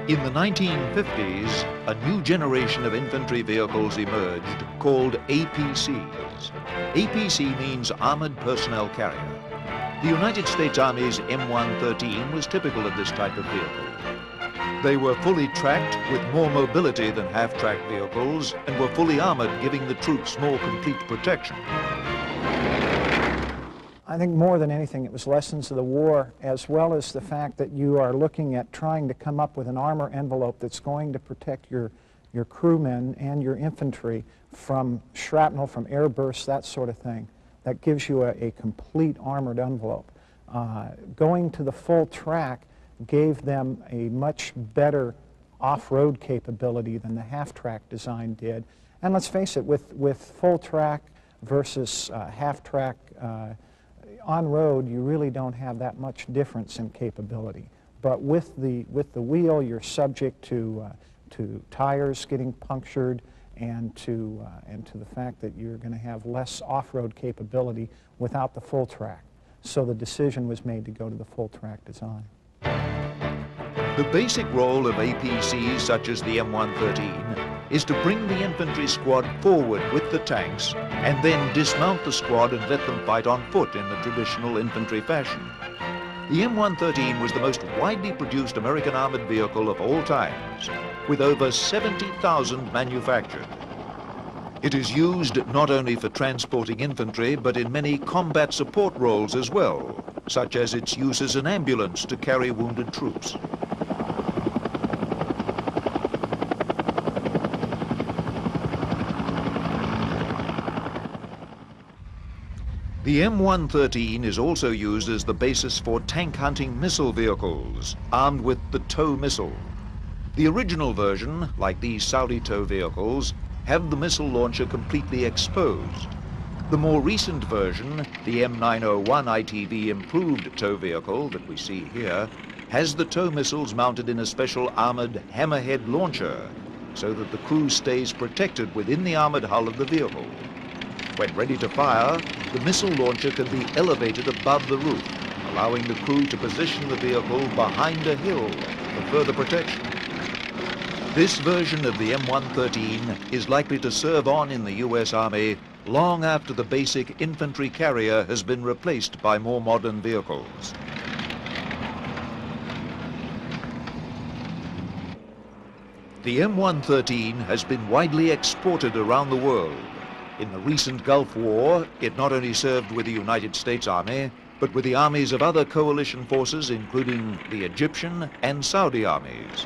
In the 1950s, a new generation of infantry vehicles emerged called APCs. APC means Armored Personnel Carrier. The United States Army's M113 was typical of this type of vehicle. They were fully tracked with more mobility than half-track vehicles and were fully armored, giving the troops more complete protection. I think more than anything it was lessons of the war, as well as the fact that you are looking at trying to come up with an armor envelope that's going to protect your crewmen and your infantry from shrapnel, from airbursts, that sort of thing. That gives you a complete armored envelope. Going to the full track gave them a much better off-road capability than the half-track design did. And let's face it, with full track versus half-track, on road, you really don't have that much difference in capability. But with the wheel, you're subject to tires getting punctured and to the fact that you're going to have less off-road capability without the full track. So the decision was made to go to the full track design. The basic role of APCs such as the M113 is to bring the infantry squad forward with the tanks and then dismount the squad and let them fight on foot in the traditional infantry fashion. The M113 was the most widely produced American armored vehicle of all times, with over 70,000 manufactured. It is used not only for transporting infantry, but in many combat support roles as well, such as its use as an ambulance to carry wounded troops. The M113 is also used as the basis for tank hunting missile vehicles, armed with the TOW missile. The original version, like these Saudi TOW vehicles, have the missile launcher completely exposed. The more recent version, the M901 ITV improved TOW vehicle that we see here, has the TOW missiles mounted in a special armored hammerhead launcher, so that the crew stays protected within the armored hull of the vehicle. When ready to fire, the missile launcher can be elevated above the roof, allowing the crew to position the vehicle behind a hill for further protection. This version of the M113 is likely to serve on in the U.S. Army long after the basic infantry carrier has been replaced by more modern vehicles. The M113 has been widely exported around the world. In the recent Gulf War, it not only served with the United States Army, but with the armies of other coalition forces, including the Egyptian and Saudi armies.